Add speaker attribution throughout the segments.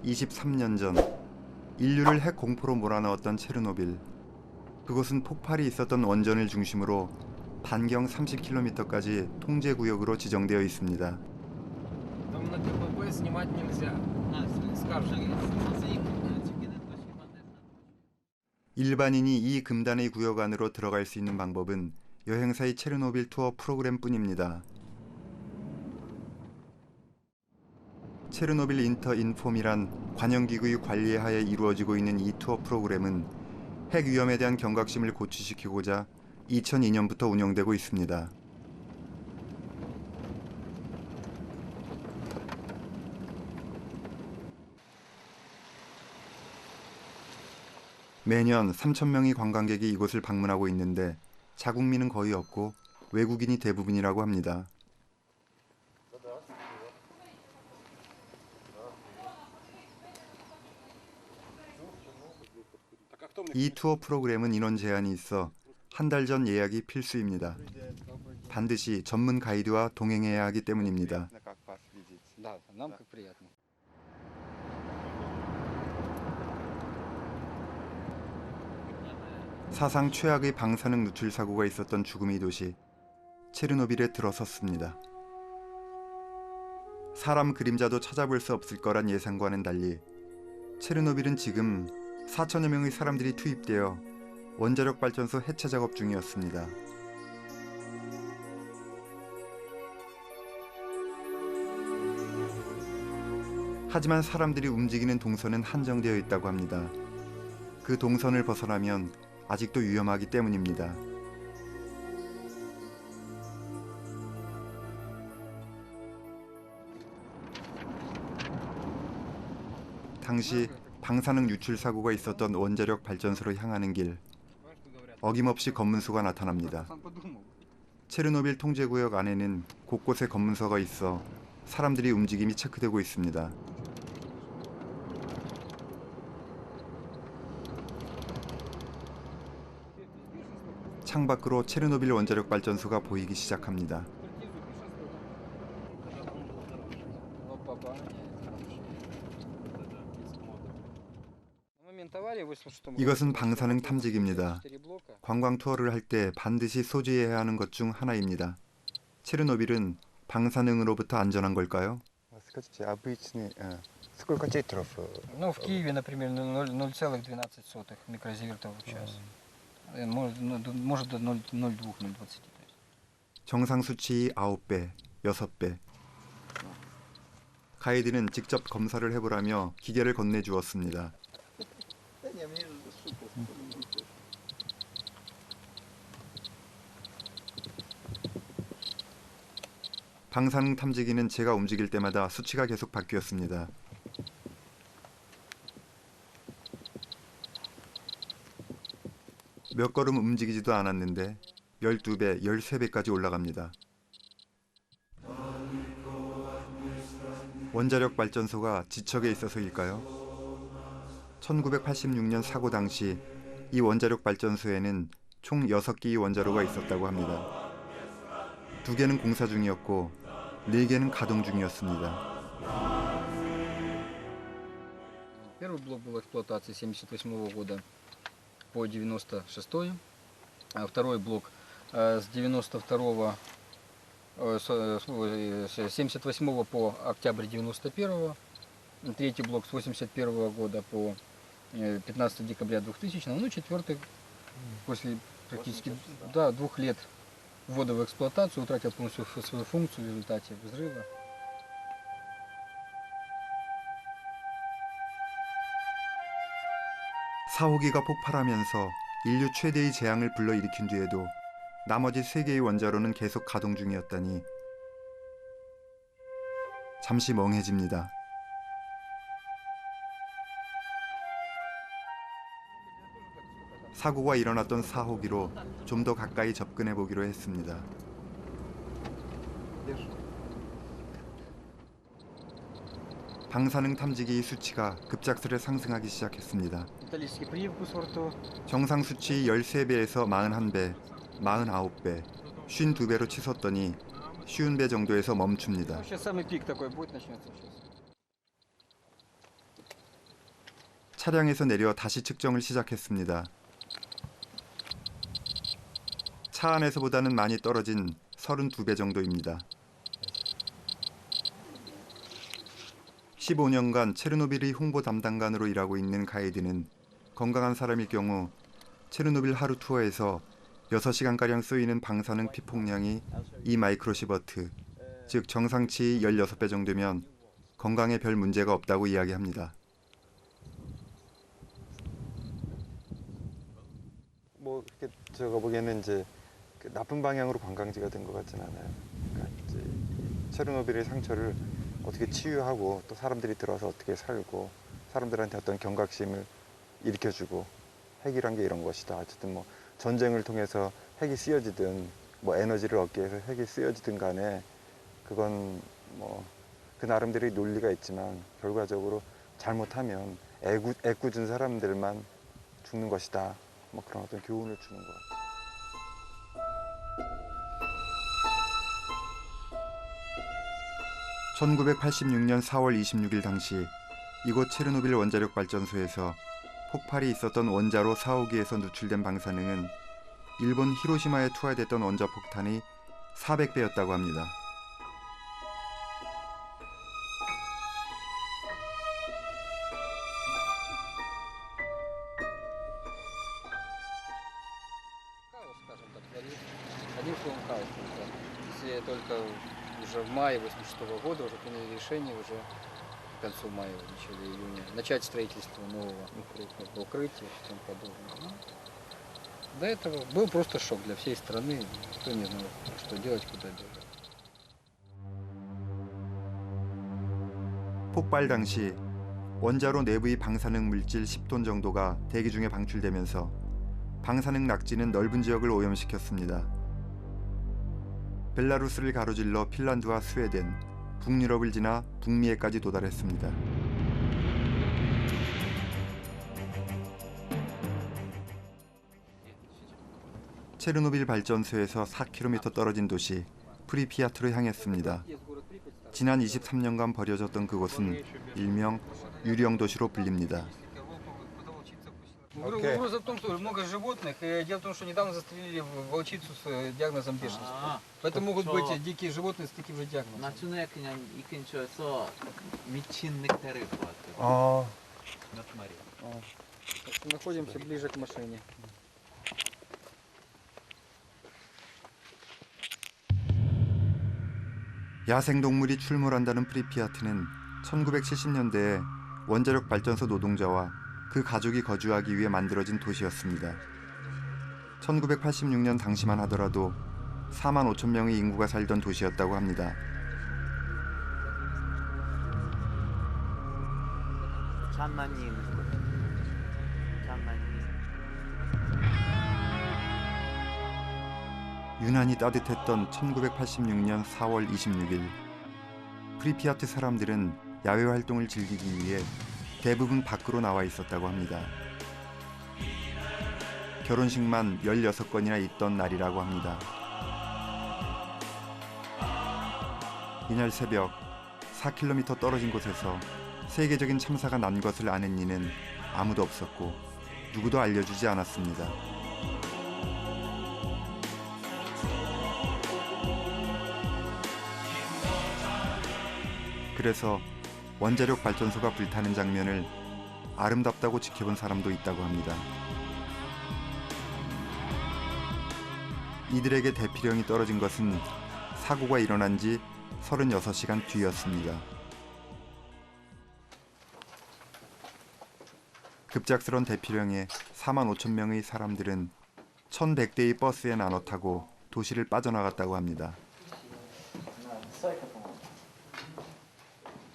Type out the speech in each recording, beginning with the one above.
Speaker 1: 23년 전 인류를 핵 공포로 몰아넣었던 체르노빌. 그곳은 폭발이 있었던 원전을 중심으로 반경 30km까지 통제 구역으로 지정되어 있습니다. 일반인이 이 금단의 구역 안으로 들어갈 수 있는 방법은 여행사의 체르노빌 투어 프로그램뿐입니다. 체르노빌 인터 인폼이란 관영기구의 관리하에 이루어지고 있는 이 투어 프로그램은 핵 위험에 대한 경각심을 고취시키고자 2002년부터 운영되고 있습니다. 매년 3,000명의 관광객이 이곳을 방문하고 있는데 자국민은 거의 없고 외국인이 대부분이라고 합니다. 이 투어 프로그램은 인원 제한이 있어 한 달 전 예약이 필수입니다. 반드시 전문 가이드와 동행해야 하기 때문입니다. 사상 최악의 방사능 누출 사고가 있었던 죽음의 도시 체르노빌에 들어섰습니다. 사람 그림자도 찾아볼 수 없을 거란 예상과는 달리 체르노빌은 지금 4천여 명의 사람들이 투입되어 원자력 발전소 해체 작업 중이었습니다. 하지만 사람들이 움직이는 동선은 한정되어 있다고 합니다. 그 동선을 벗어나면 아직도 위험하기 때문입니다. 당시 방사능 유출 사고가 있었던 원자력 발전소로 향하는 길, 어김없이 검문소가 나타납니다. 체르노빌 통제구역 안에는 곳곳에 검문소가 있어 사람들이 움직임이 체크되고 있습니다. 창밖으로 체르노빌 원자력 발전소가 보이기 시작합니다. 이것은 방사능 탐지기입니다. 관광 투어를 할 때 반드시 소지해야 하는 것 중 하나입니다. 체르노빌은 방사능으로부터 안전한 걸까요?
Speaker 2: Сколько титров?
Speaker 3: Ну, в Киеве, например, 0,12 микрозивертов в час. Может до 0,2-0,20.
Speaker 1: 정상 수치 9배, 6배. 가이드는 직접 검사를 해보라며 기계를 건네주었습니다. 방사능 탐지기는 제가 움직일 때마다 수치가 계속 바뀌었습니다. 몇 걸음 움직이지도 않았는데 12배, 13배까지 올라갑니다. 원자력 발전소가 지척에 있어서일까요? 1986년 사고 당시 이 원자력 발전소에는 총 6개의 원자로가 있었다고 합니다. 2개는 공사 중이었고 4개는 가동 중이었습니다.
Speaker 3: Первый блок был в эксплуатации с 1978 года по 1996, а второй блок с 1978 по октябрь 1991, третий блок с 1981 года по 15 декабря 2000, ну и четвертый после практически 2 лет ввода в эксплуатацию утратил полностью свою функцию в результате взрыва.
Speaker 1: 사호기가 폭발하면서 인류 최대의 재앙을 불러일으킨 뒤에도 나머지 3개의 원자로는 계속 가동 중이었다니 잠시 멍해집니다. 사고가 일어났던 사호기로 좀 더 가까이 접근해 보기로 했습니다. 방사능 탐지기의 수치가 급작스레 상승하기 시작했습니다. 정상 수치 13배에서 41배, 49배, 52배로 치솟더니 50배 정도에서 멈춥니다. 차량에서 내려 다시 측정을 시작했습니다. 차 안에서보다는 많이 떨어진 32배 정도입니다. 15년간 체르노빌의 홍보 담당관으로 일하고 있는 가이드는 건강한 사람일 경우 체르노빌 하루 투어에서 6시간가량 쓰이는 방사능 피폭량이 이 마이크로시버트, 즉 정상치의 16배 정도면 건강에 별 문제가 없다고 이야기합니다.
Speaker 2: 뭐 이렇게 제가 보기에는 이제 나쁜 방향으로 관광지가 된 것 같진 않아요. 그러니까 이제 체르노빌의 상처를 어떻게 치유하고 또 사람들이 들어서 어떻게 살고 사람들한테 어떤 경각심을 일으켜주고 핵이란 게 이런 것이다. 어쨌든 뭐 전쟁을 통해서 핵이 쓰여지든 뭐 에너지를 얻기 위해서 핵이 쓰여지든 간에 그건 뭐 그 나름대로의 논리가 있지만 결과적으로 잘못하면 애꿎은 사람들만 죽는 것이다. 뭐 그런 어떤 교훈을 주는 것 같아요.
Speaker 1: 1986년 4월 26일 당시 이곳 체르노빌 원자력 발전소에서 폭발이 있었던 원자로 4호기에서 누출된 방사능은 일본 히로시마에 투하됐던 원자폭탄이 400배였다고 합니다.
Speaker 3: Одним словом, хаос. Если только уже в мае 1986 года уже приняли решение, уже к концу мая, в начале июня, начать строительство нового укрытия и тому подобное. Ну, до этого был просто шок для всей страны. Никто не знал, что делать, куда бежать.
Speaker 1: 폭발 당시 원자로 내부의 방사능 물질 10톤 정도가 대기 중에 방출되면서 방사능 낙지는 넓은 지역을 오염시켰습니다. 벨라루스를 가로질러 핀란드와 스웨덴, 북유럽을 지나 북미에까지 도달했습니다. 체르노빌 발전소에서 4km 떨어진 도시 프리피아트로 향했습니다. 지난 23년간 버려졌던 그곳은 일명 유령 도시로 불립니다.
Speaker 3: Угроза в том, что много животных, и дело в том, что недавно застрелили волчицу с диагнозом бешенства. Поэтому могут быть дикие животные с таким же диагнозом.
Speaker 4: 나중에 그냥 이 근처에서 미친 늑대를 것 같아요. 몇 마리.
Speaker 3: Находимся ближе к машине.
Speaker 1: 야생동물이 출몰한다는 프리피아트는 1970년대에 원자력 발전소 노동자와 그 가족이 거주하기 위해 만들어진 도시였습니다. 1986년 당시만 하더라도 4만 5천 명의 인구가 살던 도시였다고 합니다.
Speaker 4: 잠만님.
Speaker 1: 유난히 따뜻했던 1986년 4월 26일 프리피아트 사람들은 야외 활동을 즐기기 위해 대부분 밖으로 나와 있었다고 합니다. 결혼식만 16건이나 있던 날이라고 합니다. 이날 새벽 4km 떨어진 곳에서 세계적인 참사가 난 것을 아는 이는 아무도 없었고 누구도 알려주지 않았습니다. 그래서 원자력 발전소가 불타는 장면을 아름답다고 지켜본 사람도 있다고 합니다. 이들에게 대피령이 떨어진 것은 사고가 일어난 지 36시간 뒤였습니다. 급작스런 대피령에 4만 5천 명의 사람들은 1,100대의 버스에 나눠 타고 도시를 빠져나갔다고 합니다.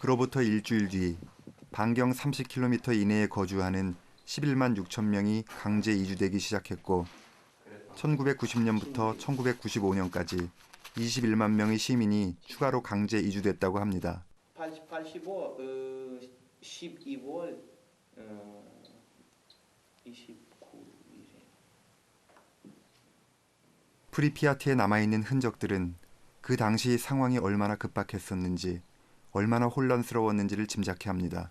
Speaker 1: 그로부터 일주일 뒤 반경 30km 이내에 거주하는 11만 6천 명이 강제 이주되기 시작했고 1990년부터 1995년까지 21만 명의 시민이 추가로 강제 이주됐다고 합니다.
Speaker 5: 85, 12월 29일.
Speaker 1: 프리피아트에 남아있는 흔적들은 그 당시 상황이 얼마나 급박했었는지 얼마나 혼란스러웠는지를 짐작케 합니다.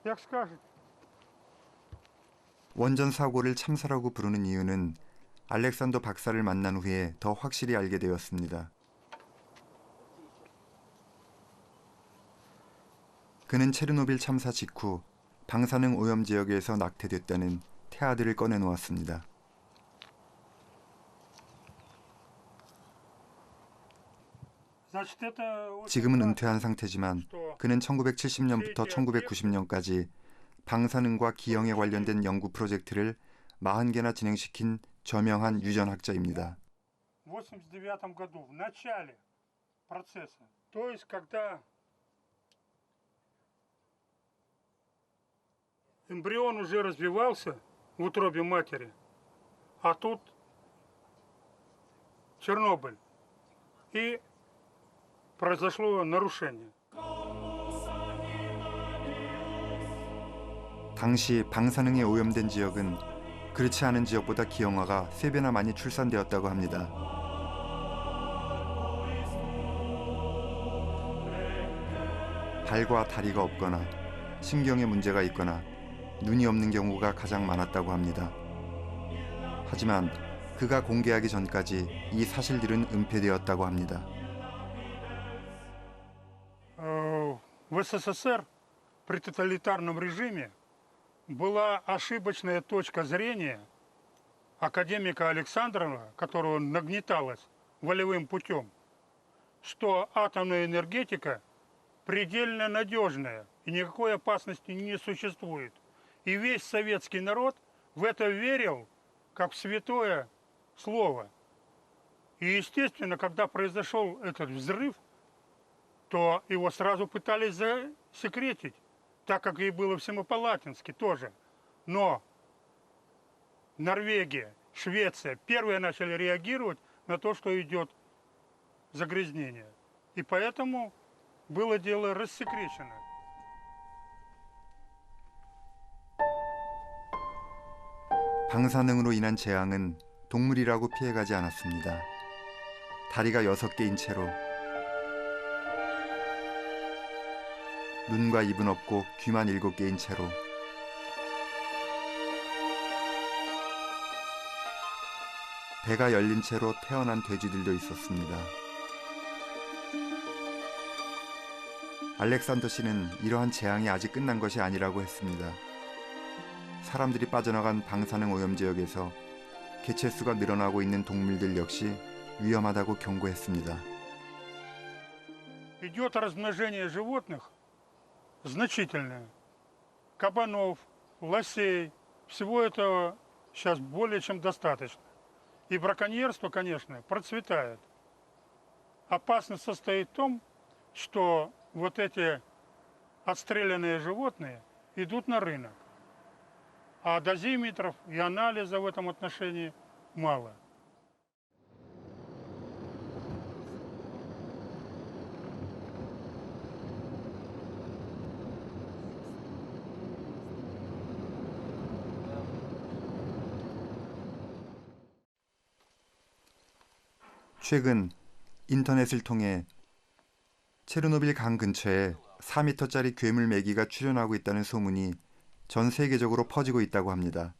Speaker 6: Як скажете.
Speaker 1: 원전 사고를 참사라고 부르는 이유는 알렉산더 박사를 만난 후에 더 확실히 알게 되었습니다. 그는 체르노빌 참사 직후 방사능 오염 지역에서 낙태됐다는 태아들을 꺼내놓았습니다.
Speaker 6: Значит, это очень
Speaker 1: 지금은
Speaker 6: важно,
Speaker 1: 은퇴한 상태지만
Speaker 6: что
Speaker 1: 그는 1970년부터 1990년까지 방사능과 기형에 관련된 연구 프로젝트를 40개나 진행시킨 저명한 유전학자입니다.
Speaker 6: в 89 году, в начале процесса, то есть когда эмбрион уже развивался в утробе матери, а тут Чернобыль, и произошло нарушение.
Speaker 1: 당시 방사능에 오염된 지역은 그렇지 않은 지역보다 기형아가 3배나 많이 출산되었다고 합니다. 발과 다리가 없거나 신경에 문제가 있거나 눈이 없는 경우가 가장 많았다고 합니다. 하지만 그가 공개하기 전까지 이 사실들은 은폐되었다고 합니다.
Speaker 6: В СССР при тоталитарном режиме была ошибочная точка зрения академика Александрова, которого нагнеталось волевым путем, что атомная энергетика предельно надежная и никакой опасности не существует. И весь советский народ в это верил как в святое слово. И, естественно, когда произошел этот взрыв, то его сразу пытались засекретить, так как и было в Семипалатинске тоже. Но Норвегия, Швеция первые начали реагировать на то, что идет загрязнение. И поэтому было дело рассекречено.
Speaker 1: 방사능으로 인한 재앙은 동물이라고 피해가지 않았습니다. 다리가 6개인 채로 눈과 입은 없고 귀만 7개인 채로 배가 열린 채로 태어난 돼지들도 있었습니다. 알렉산더 씨는 이러한 재앙이 아직 끝난 것이 아니라고 했습니다. 사람들이 빠져나간 방사능 오염 지역에서 개체수가 늘어나고 있는 동물들 역시 위험하다고 경고했습니다.
Speaker 6: Идет размножение животных значительное. Кабанов, лосей, всего этого сейчас более чем достаточно. И браконьерство, конечно, процветает. Опасность состоит в том, что вот эти отстрелянные животные идут на рынок. А дозиметров и анализа в этом отношении мало.
Speaker 1: 최근 인터넷을 통해 체르노빌 강 근처에 4m짜리 괴물 메기가 출현하고 있다는 소문이 전 세계적으로 퍼지고 있다고 합니다.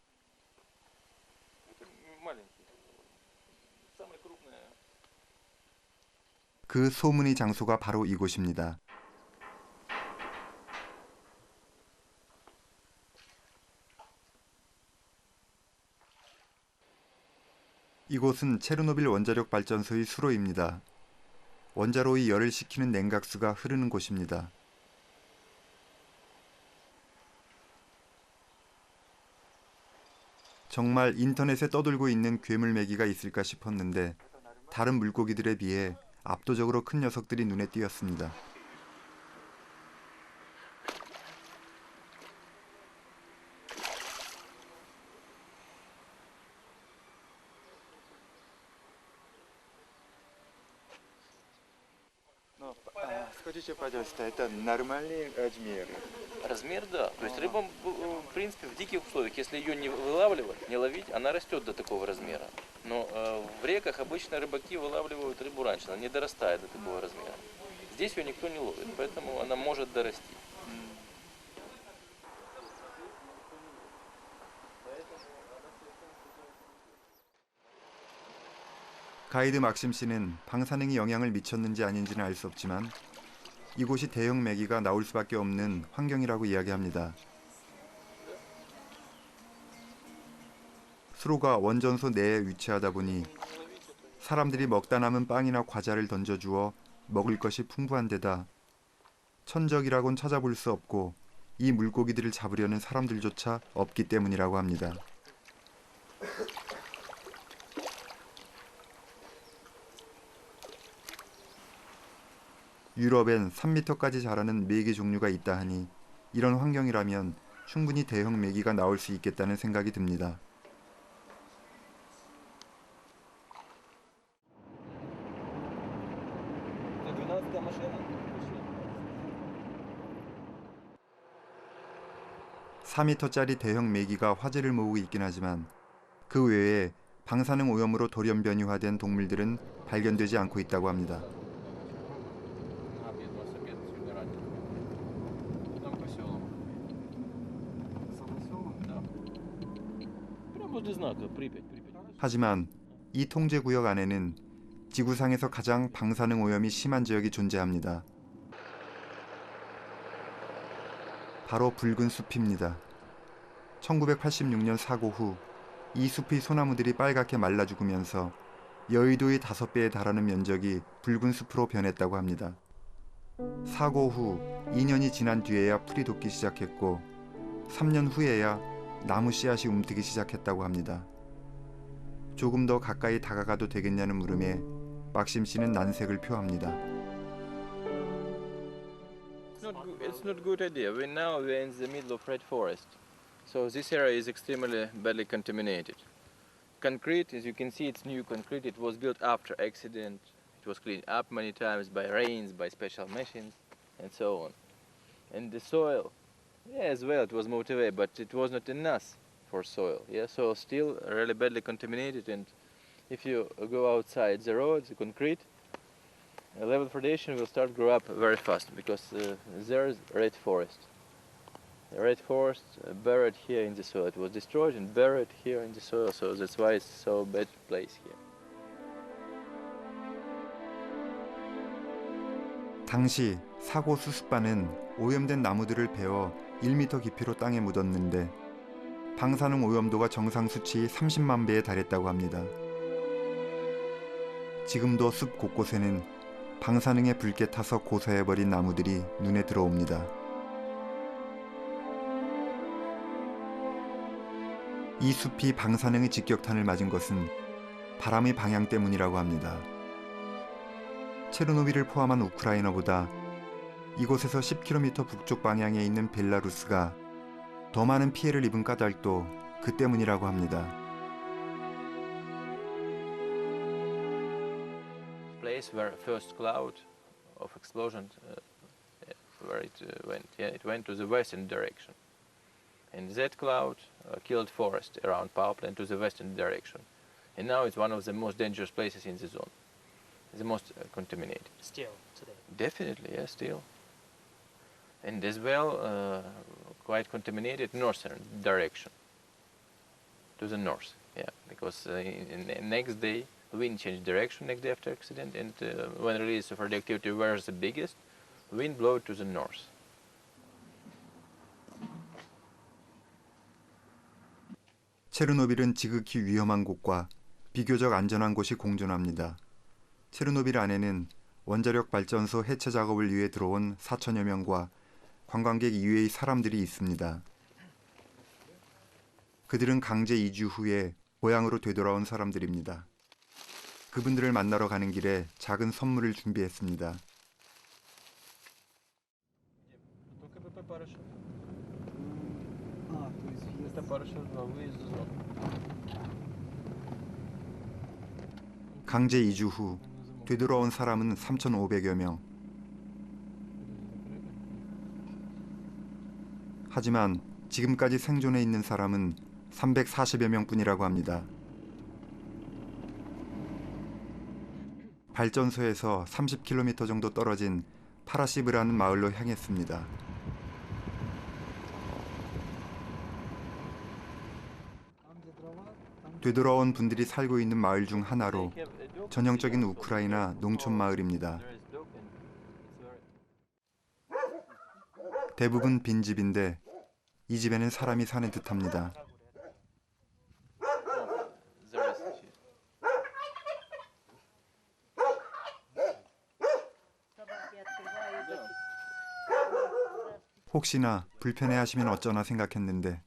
Speaker 1: 그 소문의 장소가 바로 이곳입니다. 이곳은 체르노빌 원자력 발전소의 수로입니다. 원자로의 열을 식히는 냉각수가 흐르는 곳입니다. 정말 인터넷에 떠돌고 있는 괴물 메기가 있을까 싶었는데 다른 물고기들에 비해 압도적으로 큰 녀석들이 눈에 띄었습니다.
Speaker 2: Скажите, пожалуйста, это нормальные размеры?
Speaker 7: Размер, да. То есть рыба, в принципе, в диких условиях, если ее не вылавливать, не ловить, она растет до такого размера. Но в реках обычно рыбаки вылавливают рыбу раньше, она не дорастает до такого размера. Здесь ее никто не ловит, поэтому она может дорасти.
Speaker 1: 가이드 막심 씨는 방사능이 영향을 미쳤는지 아닌지는 알 수 없지만 이곳이 대형 메기가 나올 수밖에 없는 환경이라고 이야기합니다. 수로가 원전소 내에 위치하다 보니 사람들이 먹다 남은 빵이나 과자를 던져주어 먹을 것이 풍부한 데다 천적이라곤 찾아볼 수 없고 이 물고기들을 잡으려는 사람들조차 없기 때문이라고 합니다. 유럽엔 3m까지 자라는 메기 종류가 있다 하니 이런 환경이라면 충분히 대형 메기가 나올 수 있겠다는 생각이 듭니다. (4m짜리) 대형 메기가 화제를 모으고 있긴 하지만 그 외에 방사능 오염으로 돌연변이화된 동물들은 발견되지 않고 있다고 합니다. 하지만 이 통제구역 안에는 지구상에서 가장 방사능 오염이 심한 지역이 존재합니다. 바로 붉은 숲입니다. 1986년 사고 후 이 숲의 소나무들이 빨갛게 말라 죽으면서 여의도의 5배에 달하는 면적이 붉은 숲으로 변했다고 합니다. 사고 후 2년이 지난 뒤에야 풀이 돋기 시작했고 3년 후에야 나무 씨앗이 움트기 시작했다고 합니다. 조금 더 가까이 다가가도 되겠냐는 물음에 막심 씨는 난색을 표합니다.
Speaker 7: It's not a good idea. We're in the middle of red forest. So this area is extremely badly contaminated. Concrete, as you can see, it's new concrete. It was built after accident. It was cleaned up many times by rains, by special machines, and so on. And the soil, yeah, as well, it was moved away, but it was not enough for soil. Yeah, soil still really badly contaminated. And if you go outside the road, the concrete, level foundation will start grow up very fast because there's red forest. The red forest buried here in the soil. It was destroyed and buried here in the soil, so that's why it's so bad place here.
Speaker 1: 당시 사고 수습반은 오염된 나무들을 베어 1m 깊이로 땅에 묻었는데 방사능 오염도가 정상 수치 30만 배에 달했다고 합니다. 지금도 숲 곳곳에는 방사능에 붉게 타서 고사해버린 나무들이 눈에 들어옵니다. 이 숲이 방사능의 직격탄을 맞은 것은 바람의 방향 때문이라고 합니다. 체르노빌을 포함한 우크라이나보다 이곳에서 10km 북쪽 방향에 있는 벨라루스가 더 많은 피해를 입은 까닭도 그 때문이라고 합니다.
Speaker 7: Place where first cloud of explosion, where it went, yeah, it went to the western direction. And that cloud killed forest around power plant to the western direction. And now it's one of the most dangerous places in the zone. The most contaminated.
Speaker 5: Still today.
Speaker 7: Definitely, yes, still. And as well, quite contaminated northern direction. To the north, yeah. Because next day, wind changed direction next day after accident. And when release of radioactivity was the biggest, wind blew to the north.
Speaker 1: 체르노빌은 지극히 위험한 곳과 비교적 안전한 곳이 공존합니다. 체르노빌 안에는 원자력 발전소 해체 작업을 위해 들어온 4천여 명과 관광객 이외의 사람들이 있습니다. 그들은 강제 이주 후에 고향으로 되돌아온 사람들입니다. 그분들을 만나러 가는 길에 작은 선물을 준비했습니다. 강제 이주 후 되돌아온 사람은 3,500여 명. 하지만 지금까지 생존해 있는 사람은 340여 명뿐이라고 합니다. 발전소에서 30km 정도 떨어진 파라시브라는 마을로 향했습니다. 되돌아온 분들이 살고 있는 마을 중 하나로 전형적인 우크라이나 농촌 마을입니다. 대부분 빈집인데 이 집에는 사람이 사는 듯합니다. 혹시나 불편해하시면 어쩌나 생각했는데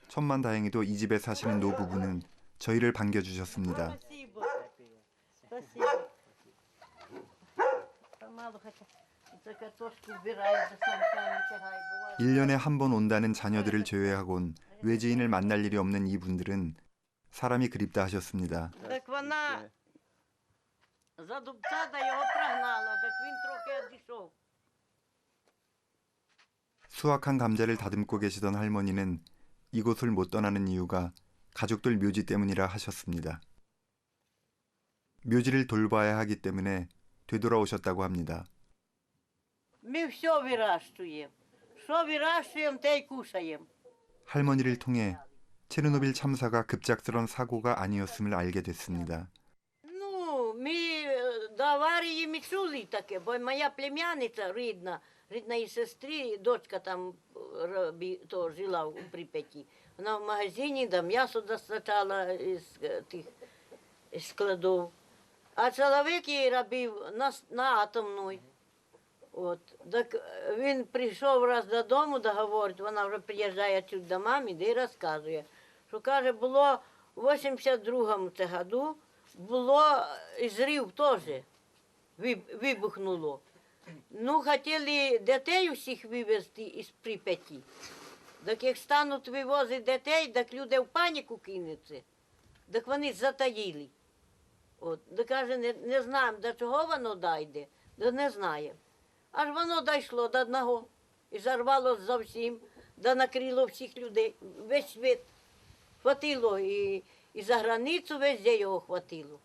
Speaker 1: 천만다행히도 이 집에 사시는 노부부는 저희를 반겨주셨습니다. 일년에 한 번 온다는 자녀들을 제외하곤 외지인을 만날 일이 없는 이분들은 사람이 그립다 하셨습니다.
Speaker 8: Так вона за дубця да його прогнала, так він трохи відійшов.
Speaker 1: 수확한 감자를 다듬고 계시던 할머니는 이곳을 못 떠나는 이유가 가족들 묘지 때문이라 하셨습니다. 묘지를 돌봐야 하기 때문에 되돌아오셨다고 합니다.
Speaker 8: Ми все вирощуємо. Що вирощуємо, те й кушаємо.
Speaker 1: 할머니를 통해 체르노빌 참사가 급작스런 사고가 아니었음을 알게 됐습니다.
Speaker 8: Ну, ми до аварії ми чули таке, бо моя племянниця рідної сестри, дочка там то жила у Прип'яті. Вона в магазині до м'ясо достачала із тих складів. А чоловік її робив на атомній. От. Так він прийшов раз додому, договорить, вона вже приїжджає тут до мами, де й розказує, що, каже, було в 82-му це году, було зрив теж, вибухнуло. Ну, хотіли дітей усіх вивезти із Прип'яті. Так як стануть вивозити дітей, так люди в паніку кинуться. Так вони затаїли. От. Так каже, не знаємо, до чого воно дійде, да не знаємо. Аж воно дійшло до одного і зарвало зовсім, да накрило всіх людей, весь світ. Хватило і за границю везде його хватило.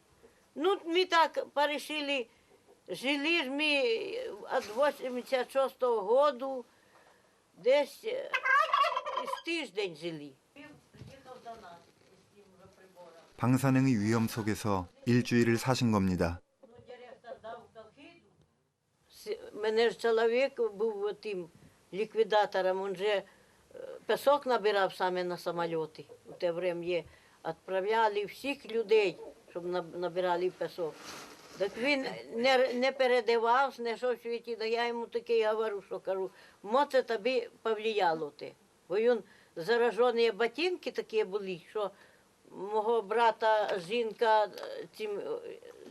Speaker 8: Ну, ми так порішили, жили ж ми від 86-го року, десь із тиждень жили.
Speaker 1: 방사능의 위험 속에서 일주일을 사신 겁니다.
Speaker 8: Мене ж чоловік був тим ліквідатором, він же пісок набирав саме на самоліти. У те время відправляли всіх людей, щоб набирали пісок. Так він не передавався, не що в світі, так я йому таке говорю, що кажу, це тобі повлияло те. Бо він заражені ботинки такі були, що мого брата жінка цим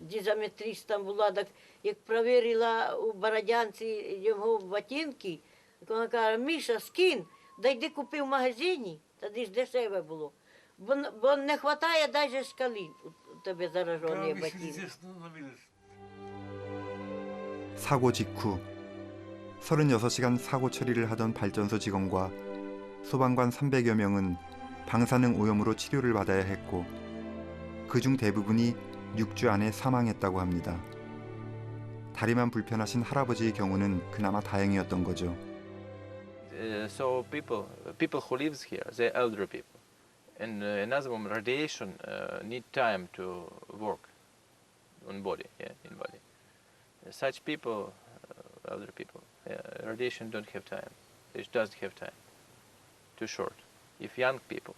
Speaker 8: дизометристом була, так як перевірила у Бородянці його ботинки, так вона каже, Міша, скинь, да йди купи в магазині, тоді ж дешеве було. Бо не вистачає навіть шкали у тебе заражені ботинки.
Speaker 1: 사고 직후 36시간 사고 처리를 하던 발전소 직원과 소방관 300여 명은 방사능 오염으로 치료를 받아야 했고 그중 대부분이 6주 안에 사망했다고 합니다. 다리만 불편하신 할아버지의 경우는 그나마 다행이었던 거죠.
Speaker 7: So people who lives here, they're elder people, and another one, radiation need time to work on body, in body. Such people, elder people, radiation don't have time. It doesn't have time. Too short. If young people,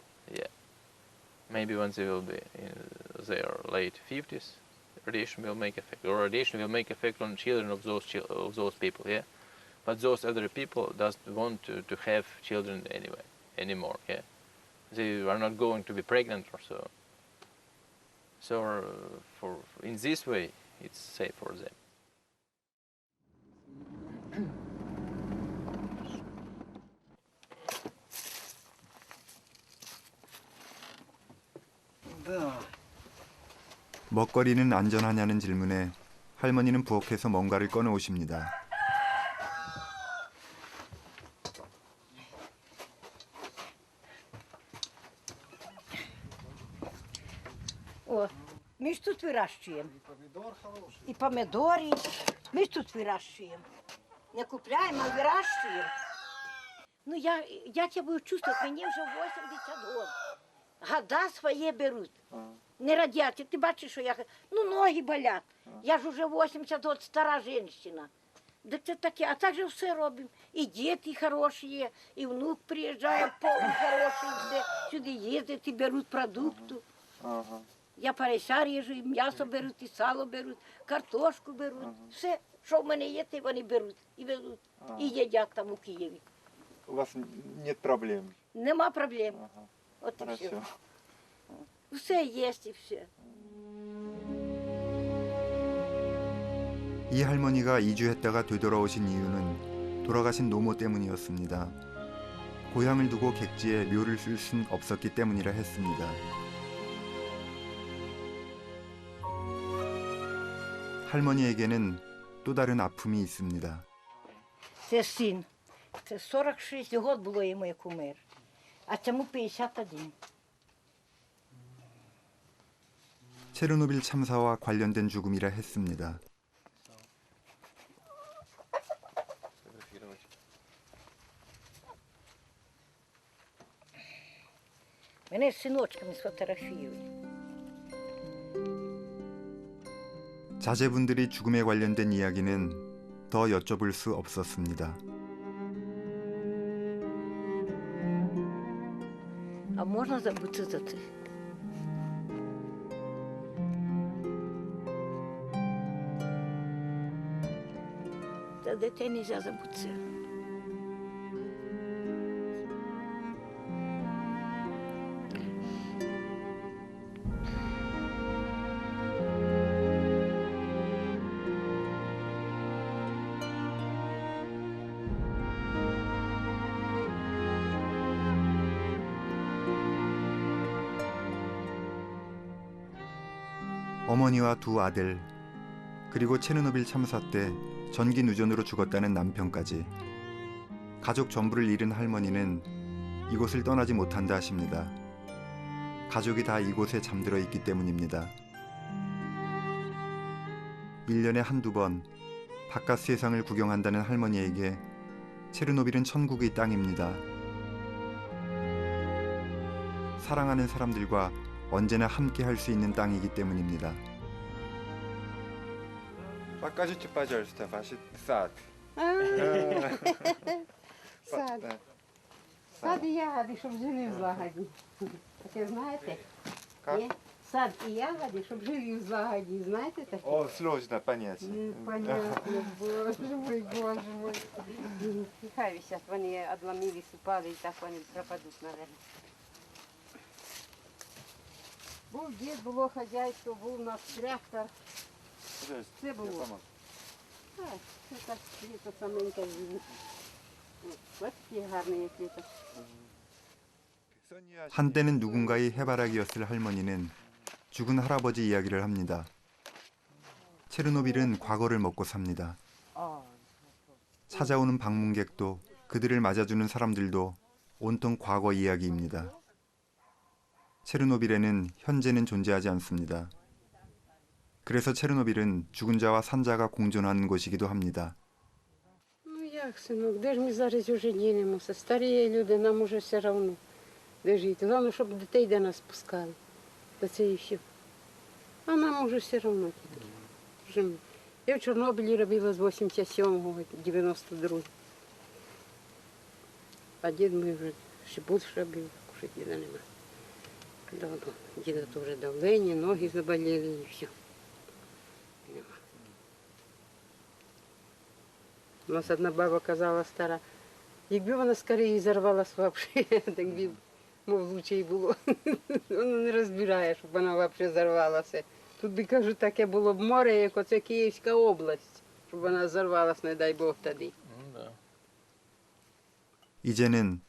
Speaker 7: maybe when they will be in their late 50s, radiation will make effect, or radiation will make effect on children of those people, But those elderly people doesn't want to have children anymore, They are not going to be pregnant or so. So in this way, it's safe for them.
Speaker 1: 먹거리는 안전하냐는 질문에 할머니는 부엌에서 뭔가를 꺼내오십니다.
Speaker 8: О, ми ж тут вирощуємо. І помідори. Ми ж тут вирощуємо. Не купляємо, а вирощуємо. Ну, я тебе буду чувствовать, мені вже 80 років.
Speaker 9: Года своє беруть. Не радять. Ти бачиш, що я... Ну, ноги болять. Я ж уже 80 років стара жінка. Да це таке, а так же все робимо. І діти хороші є, і внук приїжджає, повний хороший, все. Сюди їздять і беруть продукту. Я порися ріжу, і м'ясо беруть, і сало беруть, картошку беруть. Все, що в мене є, те вони беруть і везуть. І їдять там у Києві.
Speaker 2: У вас нет проблем?
Speaker 9: Нема проблем. От і все.
Speaker 2: Хорошо.
Speaker 9: Все є і все.
Speaker 1: 이 할머니가 이주했다가 되돌아오신 이유는 돌아가신 노모 때문이었습니다. 고향을 두고 객지에 묘를 쓸 순 없었기 때문이라 했습니다. 할머니에게는 또 다른 아픔이 있습니다.
Speaker 9: Це син. Це 46 років було йому, як умер. А цьому 51.
Speaker 1: 체르노빌 참사와 관련된 죽음이라 했습니다.
Speaker 9: Мене з синочками сфотографіюють.
Speaker 1: 자제분들이 죽음에 관련된 이야기는 더 여쭤볼 수 없었습니다.
Speaker 9: А можна забути за це? За дітей не можна забути.
Speaker 1: 어머니와 두 아들, 그리고 체르노빌 참사 때 전기 누전으로 죽었다는 남편까지 가족 전부를 잃은 할머니는 이곳을 떠나지 못한다 하십니다. 가족이 다 이곳에 잠들어 있기 때문입니다. 1년에 한두 번 바깥 세상을 구경한다는 할머니에게 체르노빌은 천국의 땅입니다. 사랑하는 사람들과 언제나 함께 할 수 있는 땅이기 때문입니다.
Speaker 2: Покажите, пожалуйста, ваш сад.
Speaker 10: Сад.
Speaker 2: Да.
Speaker 10: Сад і ягоди, щоб жили в злагоді. Таке знаєте?
Speaker 2: Как?
Speaker 10: Ні? Сад і ягоди, щоб жили в злагоді. Знаєте таке?
Speaker 2: О, сложно понять.
Speaker 10: Понятно, боже мой. Хай висять, вони одломились, упали і так вони пропадуть, мабуть. Був дід, було хазяйство, був у нас трактор. Це було. Так, це так літо саменьке. Ось такі гарні, як літо.
Speaker 1: 한때는 누군가의 해바라기였을 할머니는 죽은 할아버지 이야기를 합니다. 체르노빌은 과거를 먹고 삽니다. 찾아오는 방문객도 그들을 맞아주는 사람들도 온통 과거 이야기입니다. 체르노빌에는 현재는 존재하지 않습니다. 그래서 체르노빌은 죽은 자와 산 자가 공존하는 곳이기도 합니다.
Speaker 10: Ну як, синок, де ж ми зараз уже дінемося? Старі люди, нам уже все одно де жити. Головне, щоб дітей до нас пускали. Та це і все. А нам уже все одно тільки. Я в Чорнобилі робила з 87-го, 92-го. А дід мій вже ще більше робив, вже діда нема. Давно. Діда теж давлення, ноги заболіли і все. Нема. У нас одна баба казала стара, якби вона скоріше зарвалась взагалі, так би, мов, лучше й було. Вона не розбирає, щоб вона взагалі зарвалася. Тут би, кажу, таке було б море, як оце Київська область, щоб вона зарвалась, не дай Бог, тоді.
Speaker 7: Да.
Speaker 1: 이제는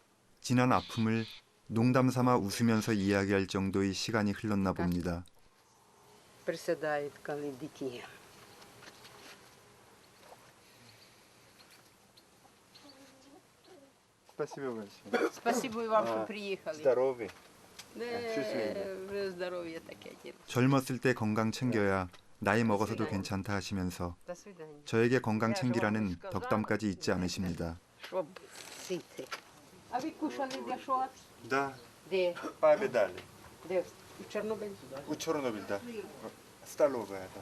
Speaker 1: 지난 아픔을 농담 삼아 웃으면서 이야기할 정도의 시간이 흘렀나 봅니다.
Speaker 10: Присідають, коли дикі.
Speaker 2: Спасибо большое.
Speaker 10: Спасибо і вам, що приїхали.
Speaker 2: Здоровы.
Speaker 10: 네, вже здоров'я таке діло.
Speaker 1: 젊었을 때 건강 챙겨야 나이 먹어서도 괜찮다 하시면서
Speaker 10: До свидання.
Speaker 1: 저에게 건강 챙기라는 덕담까지 잊지 않으십니다.
Speaker 10: Щоб сити. А ви кушали де що?
Speaker 2: Да,
Speaker 10: Де?
Speaker 2: папе дали.
Speaker 10: Де? У Чорнобилі.
Speaker 2: У Чорнобиль, да. Столовая, да.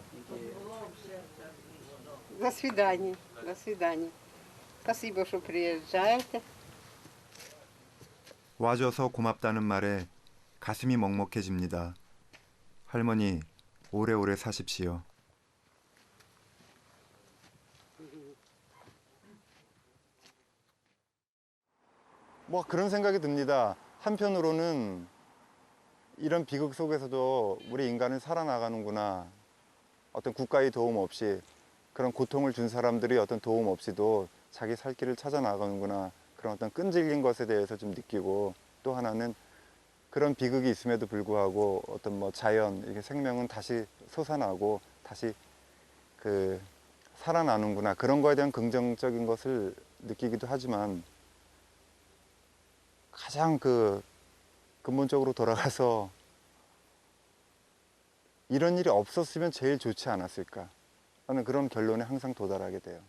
Speaker 10: До свидания. До свидания. Спасибо, що приїжджаєте.
Speaker 1: 와줘서 고맙다는 말에 가슴이 먹먹해집니다. 할머니, 오래오래 사십시오.
Speaker 2: 뭐 그런 생각이 듭니다. 한편으로는 이런 비극 속에서도 우리 인간은 살아나가는구나. 어떤 국가의 도움 없이 그런 고통을 준 사람들이 어떤 도움 없이도 자기 살 길을 찾아 나가는구나. 그런 어떤 끈질긴 것에 대해서 좀 느끼고, 또 하나는 그런 비극이 있음에도 불구하고 어떤 뭐 자연, 이게 생명은 다시 솟아나고 다시 그 살아나는구나. 그런 거에 대한 긍정적인 것을 느끼기도 하지만, 가장 그 근본적으로 돌아가서 이런 일이 없었으면 제일 좋지 않았을까 하는 그런 결론에 항상 도달하게 돼요.